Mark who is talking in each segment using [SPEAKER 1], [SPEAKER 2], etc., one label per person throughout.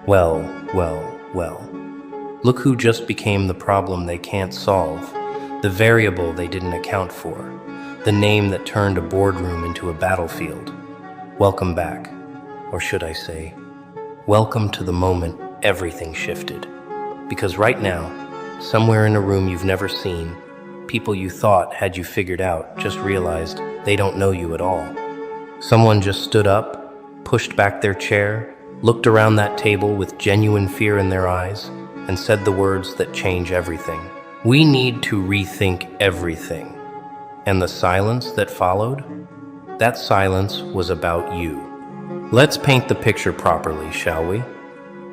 [SPEAKER 1] Well, well. Look who just became the problem they can't solve, the variable they didn't account for, the name that turned a boardroom into a battlefield. Welcome back, or should I say, welcome to the moment everything shifted. Because right now, somewhere in a room you've never seen, people you thought had you figured out just realized they don't know you at all. Someone just stood up, pushed back their chair, looked around that table with genuine fear in their eyes, and said the words that change everything. We need to rethink everything. And the silence that followed? That silence was about you. Let's paint the picture properly, shall we?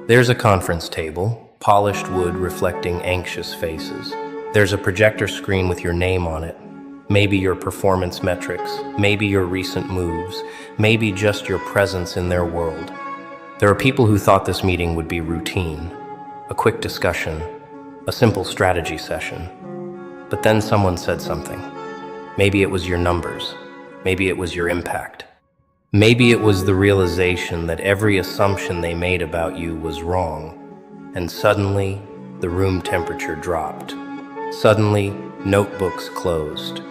[SPEAKER 1] There's a conference table, polished wood reflecting anxious faces. There's a projector screen with your name on it. Maybe your performance metrics, maybe your recent moves, maybe just your presence in their world. There are people who thought this meeting would be routine, a quick discussion, a simple strategy session. But then someone said something. Maybe it was your numbers. Maybe it was your impact. Maybe it was the realization that every assumption they made about you was wrong. And suddenly, the room temperature dropped. Suddenly, notebooks closed.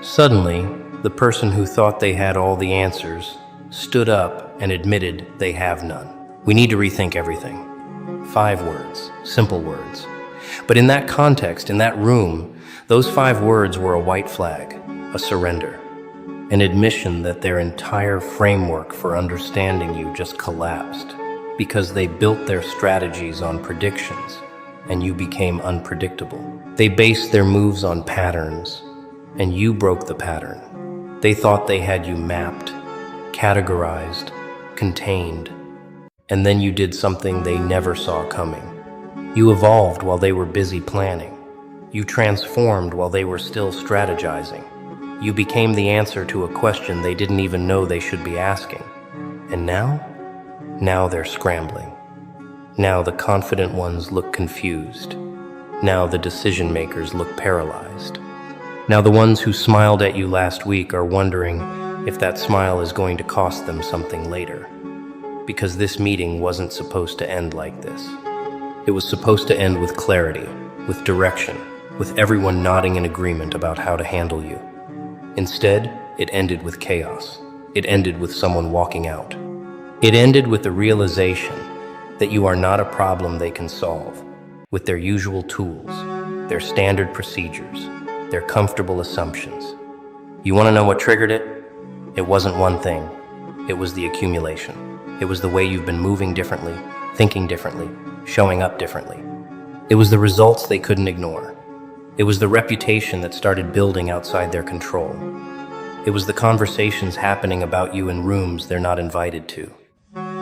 [SPEAKER 1] Suddenly, the person who thought they had all the answers stood up and admitted they have none. We need to rethink everything. 5 words, simple words. But in that context, in that room, those 5 words were a white flag, a surrender, an admission that their entire framework for understanding you just collapsed because they built their strategies on predictions and you became unpredictable. They based their moves on patterns and you broke the pattern. They thought they had you mapped, categorized, contained, and then you did something they never saw coming. You evolved while they were busy planning. You transformed while they were still strategizing. You became the answer to a question they didn't even know they should be asking. And now they're scrambling. Now the confident ones look confused. Now the decision makers look paralyzed. Now the ones who smiled at you last week are wondering if that smile is going to cost them something later. Because this meeting wasn't supposed to end like this. It was supposed to end with clarity, with direction, with everyone nodding in agreement about how to handle you. Instead, it ended with chaos. It ended with someone walking out. It ended with the realization that you are not a problem they can solve, with their usual tools, their standard procedures, their comfortable assumptions. You want to know what triggered it? It wasn't one thing. It was the accumulation. It was the way you've been moving differently, thinking differently, showing up differently. It was the results they couldn't ignore. It was the reputation that started building outside their control. It was the conversations happening about you in rooms they're not invited to.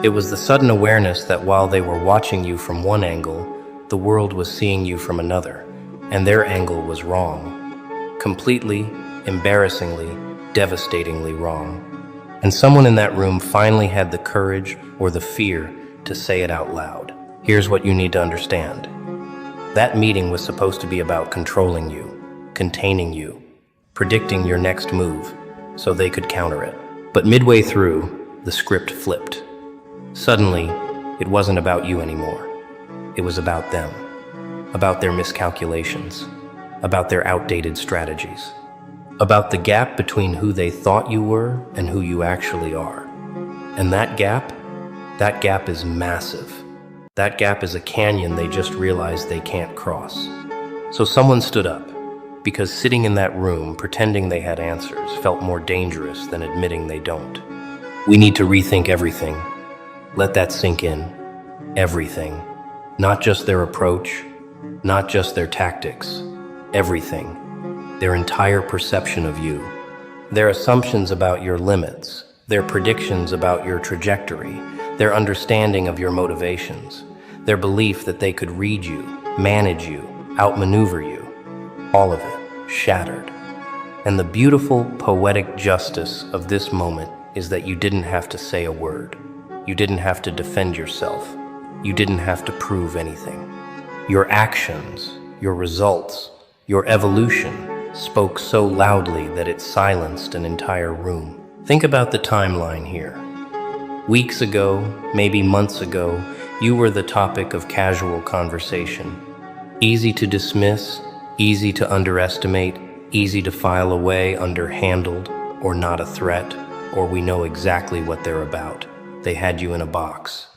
[SPEAKER 1] It was the sudden awareness that while they were watching you from one angle, the world was seeing you from another, and their angle was wrong. Completely, embarrassingly, devastatingly wrong. And someone in that room finally had the courage or the fear to say it out loud. Here's what you need to understand. That meeting was supposed to be about controlling you, containing you, predicting your next move so they could counter it. But midway through, the script flipped. Suddenly, it wasn't about you anymore. It was about them, about their miscalculations, about their outdated strategies, about the gap between who they thought you were and who you actually are. And that gap is massive. That gap is a canyon they just realized they can't cross. So someone stood up, because sitting in that room pretending they had answers felt more dangerous than admitting they don't. We need to rethink everything. Let that sink in. Everything. Not just their approach, not just their tactics. Everything. Their entire perception of you. Their assumptions about your limits, their predictions about your trajectory, their understanding of your motivations, their belief that they could read you, manage you, outmaneuver you. All of it shattered. And the beautiful, poetic justice of this moment is that you didn't have to say a word. You didn't have to defend yourself. You didn't have to prove anything. Your actions, your results, your evolution spoke so loudly that it silenced an entire room. Think about the timeline here. Weeks ago, maybe months ago, You were the topic of casual conversation. Easy to dismiss, easy to underestimate, easy to file away under handled or not a threat, or we know exactly what they're about. They had you in a box.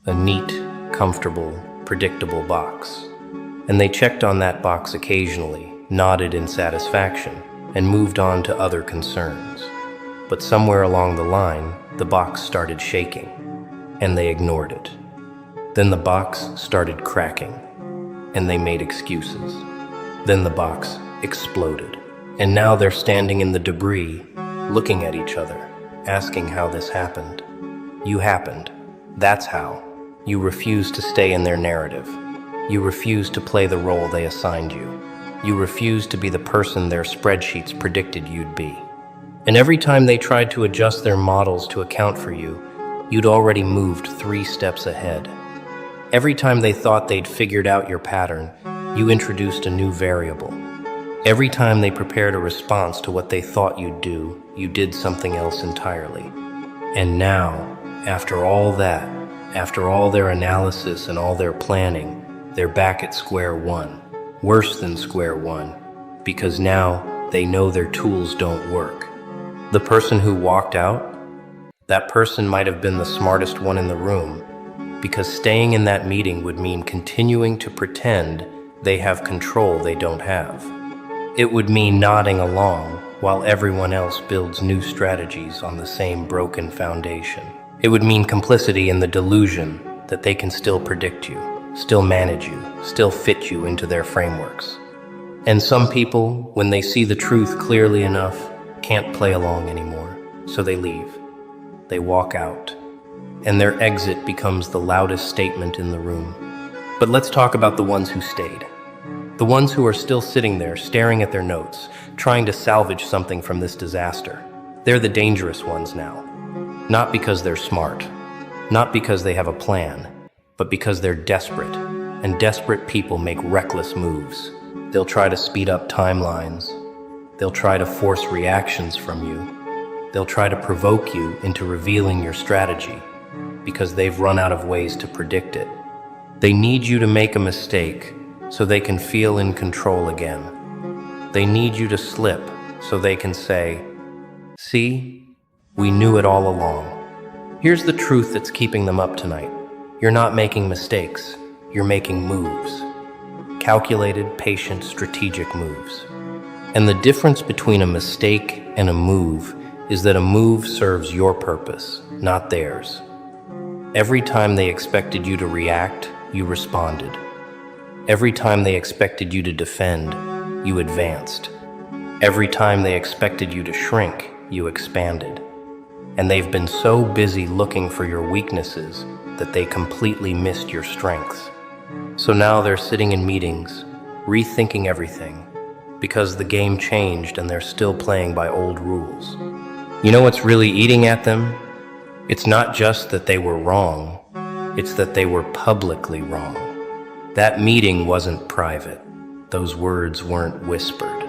[SPEAKER 1] A neat, comfortable, predictable box. And they checked on that box occasionally, nodded in satisfaction, and moved on to other concerns. But somewhere along the line, the box started shaking, and they ignored it. Then the box started cracking, and they made excuses. Then the box exploded, and now they're standing in the debris, looking at each other, asking how this happened. You happened. That's how. You refused to stay in their narrative. You refused to play the role they assigned you. You refused to be the person their spreadsheets predicted you'd be. And every time they tried to adjust their models to account for you, you'd already moved 3 steps ahead. Every time they thought they'd figured out your pattern, you introduced a new variable. Every time they prepared a response to what they thought you'd do, you did something else entirely. And now, after all that, after all their analysis and all their planning, they're back at square one. Worse than square one, because now they know their tools don't work. The person who walked out, that person might have been the smartest one in the room, because staying in that meeting would mean continuing to pretend they have control they don't have. It would mean nodding along while everyone else builds new strategies on the same broken foundation. It would mean complicity in the delusion that they can still predict you, still manage you, still fit you into their frameworks. And some people, when they see the truth clearly enough, can't play along anymore, so they leave. They walk out, and their exit becomes the loudest statement in the room. But let's talk about the ones who stayed. The ones who are still sitting there, staring at their notes, trying to salvage something from this disaster. They're the dangerous ones now. Not because they're smart, not because they have a plan, but because they're desperate, and desperate people make reckless moves. They'll try to speed up timelines. They'll try to force reactions from you. They'll try to provoke you into revealing your strategy, because they've run out of ways to predict it. They need you to make a mistake so they can feel in control again. They need you to slip so they can say, "See, we knew it all along." Here's the truth that's keeping them up tonight. You're not making mistakes, you're making moves. Calculated, patient, strategic moves. And the difference between a mistake and a move is that a move serves your purpose, not theirs. Every time they expected you to react, you responded. Every time they expected you to defend, you advanced. Every time they expected you to shrink, you expanded. And they've been so busy looking for your weaknesses that they completely missed your strengths. So now they're sitting in meetings, rethinking everything, because the game changed and they're still playing by old rules. You know what's really eating at them? It's not just that they were wrong, it's that they were publicly wrong. That meeting wasn't private. Those words weren't whispered.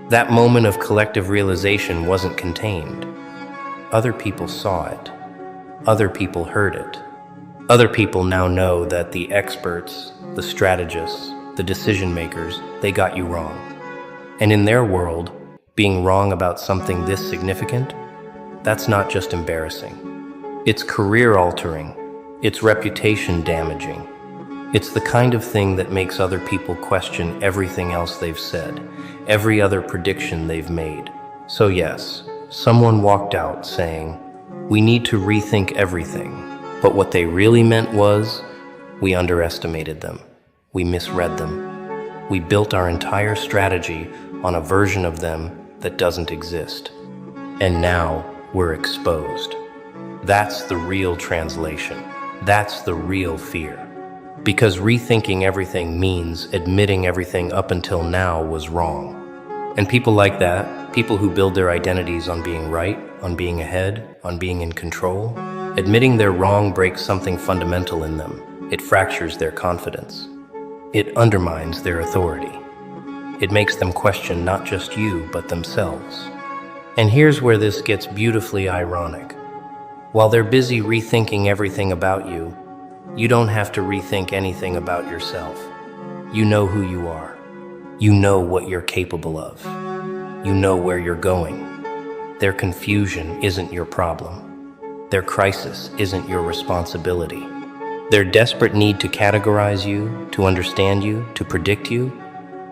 [SPEAKER 1] That moment of collective realization wasn't contained. Other people saw it. Other people heard it. Other people now know that the experts, the strategists, the decision makers, they got you wrong. And in their world, being wrong about something this significant, that's not just embarrassing. It's career altering. It's reputation damaging. It's the kind of thing that makes other people question everything else they've said, every other prediction they've made. So yes, someone walked out saying, "We need to rethink everything." But what they really meant was, we underestimated them. We misread them. We built our entire strategy on a version of them that doesn't exist. And now we're exposed. That's the real translation. That's the real fear. Because rethinking everything means admitting everything up until now was wrong. And people like that, people who build their identities on being right, on being ahead, on being in control, admitting they're wrong breaks something fundamental in them. It fractures their confidence. It undermines their authority. It makes them question not just you, but themselves. And here's where this gets beautifully ironic. While they're busy rethinking everything about you, You don't have to rethink anything about yourself. You know who you are. You know what you're capable of. You know where you're going. Their confusion isn't your problem. Their crisis isn't your responsibility. Their desperate need to categorize you, to understand you, to predict you,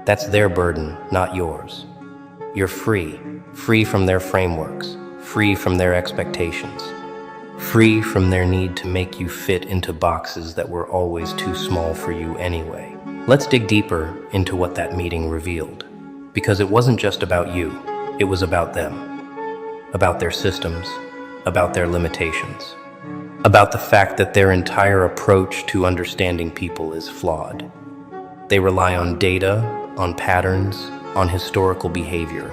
[SPEAKER 1] that's their burden, not yours. You're free, free from their frameworks, free from their expectations, free from their need to make you fit into boxes that were always too small for you anyway. Let's dig deeper into what that meeting revealed, because it wasn't just about you, it was about them, about their systems, about their limitations, about the fact that their entire approach to understanding people is flawed. They rely on data, on patterns, on historical behavior,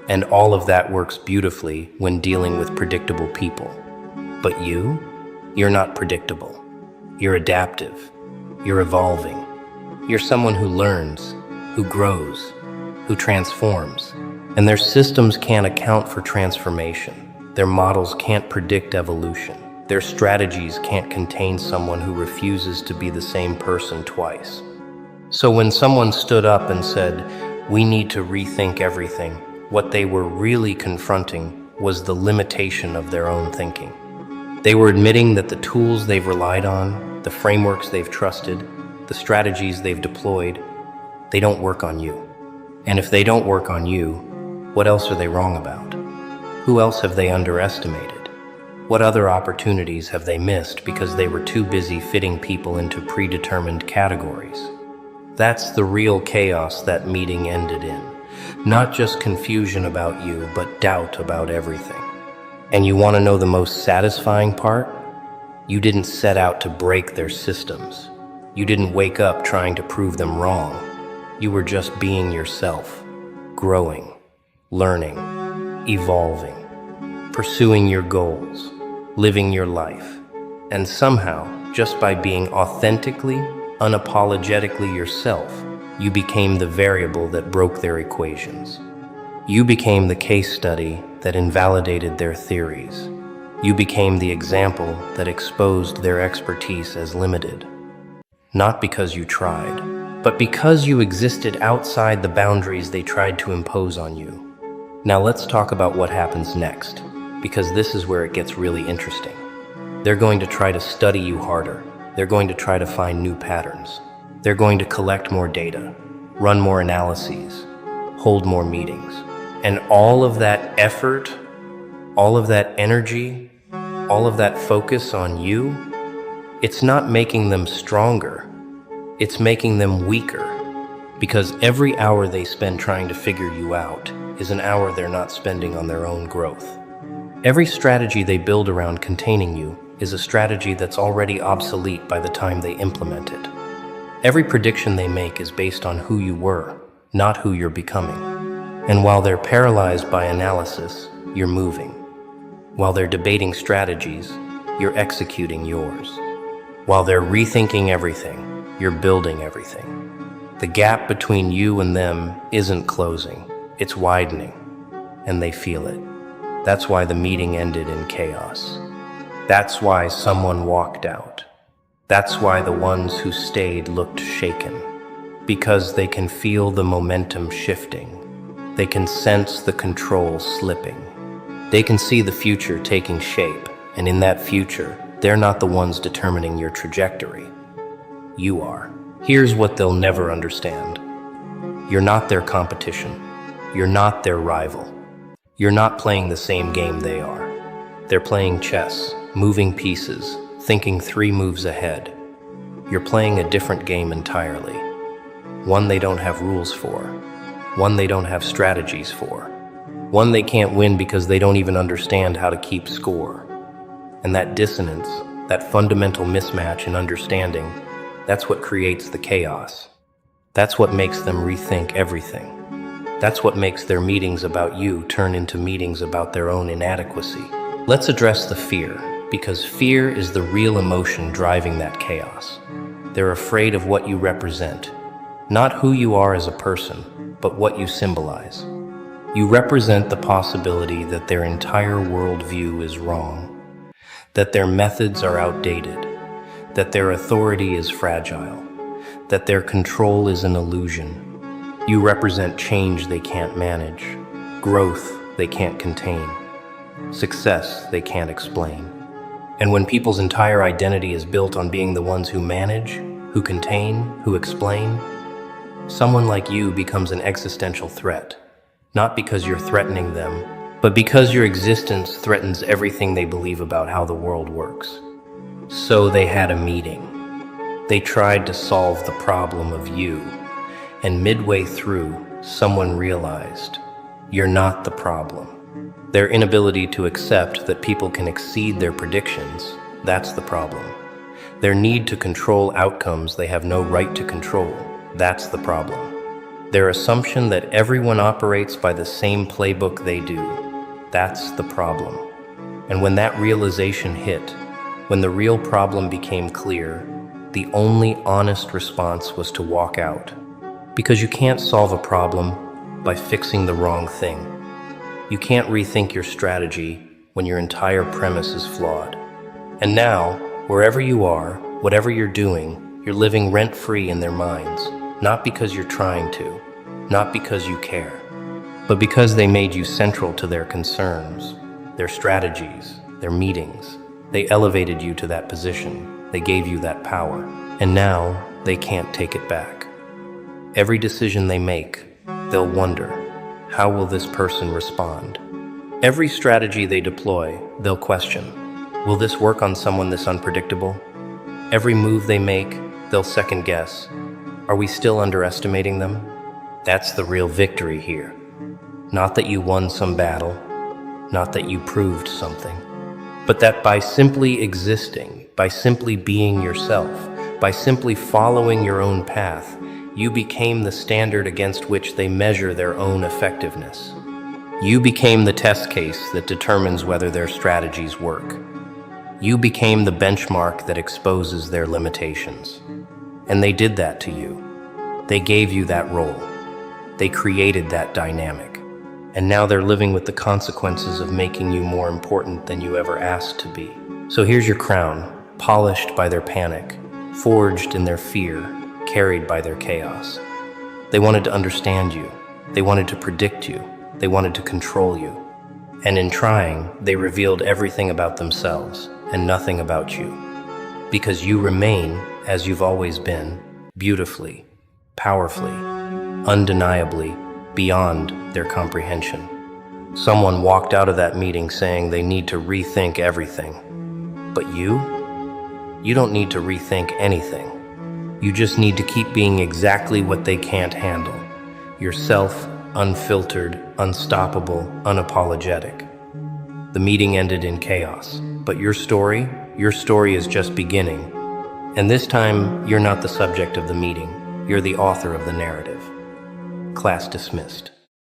[SPEAKER 1] and all of that works beautifully when dealing with predictable people. But you're not predictable. You're adaptive. You're evolving. You're someone who learns, who grows, who transforms. And their systems can't account for transformation. Their models can't predict evolution. Their strategies can't contain someone who refuses to be the same person twice. So when someone stood up and said, "We need to rethink everything," what they were really confronting was the limitation of their own thinking. They were admitting that the tools they've relied on, the frameworks they've trusted, the strategies they've deployed, they don't work on you. And if they don't work on you, what else are they wrong about? Who else have they underestimated? What other opportunities have they missed because they were too busy fitting people into predetermined categories? That's the real chaos that meeting ended in. Not just confusion about you, but doubt about everything. And you want to know the most satisfying part? You didn't set out to break their systems. You didn't wake up trying to prove them wrong. You were just being yourself, growing, learning, evolving, pursuing your goals, living your life. And somehow, just by being authentically, unapologetically yourself, you became the variable that broke their equations. You became the case study that invalidated their theories. You became the example that exposed their expertise as limited. Not because you tried, but because you existed outside the boundaries they tried to impose on you. Now let's talk about what happens next, because this is where it gets really interesting. They're going to try to study you harder. They're going to try to find new patterns. They're going to collect more data, run more analyses, hold more meetings. And all of that effort, all of that energy, all of that focus on you, it's not making them stronger. It's making them weaker. Because every hour they spend trying to figure you out is an hour they're not spending on their own growth. Every strategy they build around containing you is a strategy that's already obsolete by the time they implement it. Every prediction they make is based on who you were, not who you're becoming. And while they're paralyzed by analysis, you're moving. While they're debating strategies, you're executing yours. While they're rethinking everything, you're building everything. The gap between you and them isn't closing, it's widening, and they feel it. That's why the meeting ended in chaos. That's why someone walked out. That's why the ones who stayed looked shaken. Because they can feel the momentum shifting. They can sense the control slipping. They can see the future taking shape, and in that future, they're not the ones determining your trajectory. You are. Here's what they'll never understand. You're not their competition. You're not their rival. You're not playing the same game they are. They're playing chess, moving pieces, thinking 3 moves ahead. You're playing a different game entirely. One they don't have rules for. One they don't have strategies for. One they can't win because they don't even understand how to keep score. And that dissonance, that fundamental mismatch in understanding, that's what creates the chaos. That's what makes them rethink everything. That's what makes their meetings about you turn into meetings about their own inadequacy. Let's address the fear, because fear is the real emotion driving that chaos. They're afraid of what you represent, not who you are as a person, but what you symbolize. You represent the possibility that their entire worldview is wrong, that their methods are outdated, that their authority is fragile, that their control is an illusion. You represent change they can't manage, growth they can't contain, success they can't explain. And when people's entire identity is built on being the ones who manage, who contain, who explain, someone like you becomes an existential threat, not because you're threatening them, but because your existence threatens everything they believe about how the world works. So they had a meeting. They tried to solve the problem of you, and midway through, someone realized, you're not the problem. Their inability to accept that people can exceed their predictions, that's the problem. Their need to control outcomes they have no right to control, that's the problem. Their assumption that everyone operates by the same playbook they do, that's the problem. And when that realization hit, when the real problem became clear, the only honest response was to walk out. Because you can't solve a problem by fixing the wrong thing. You can't rethink your strategy when your entire premise is flawed. And now, wherever you are, whatever you're doing, you're living rent-free in their minds, not because you're trying to, not because you care, but because they made you central to their concerns, their strategies, their meetings. They elevated you to that position. They gave you that power. And now, they can't take it back. Every decision they make, they'll wonder, how will this person respond? Every strategy they deploy, they'll question, will this work on someone this unpredictable? Every move they make, they'll second guess. Are we still underestimating them? That's the real victory here. Not that you won some battle, not that you proved something, but that by simply existing, by simply being yourself, by simply following your own path, you became the standard against which they measure their own effectiveness. You became the test case that determines whether their strategies work. You became the benchmark that exposes their limitations. And they did that to you. They gave you that role. They created that dynamic. And now they're living with the consequences of making you more important than you ever asked to be. So here's your crown, polished by their panic, forged in their fear, carried by their chaos. They wanted to understand you. They wanted to predict you. They wanted to control you. And in trying, they revealed everything about themselves and nothing about you. Because you remain, as you've always been, beautifully, powerfully, undeniably, beyond their comprehension. Someone walked out of that meeting saying they need to rethink everything. But you don't need to rethink anything. You just need to keep being exactly what they can't handle. Yourself, unfiltered, unstoppable, unapologetic. The meeting ended in chaos, but your story is just beginning. And this time, you're not the subject of the meeting. You're the author of the narrative. Class dismissed.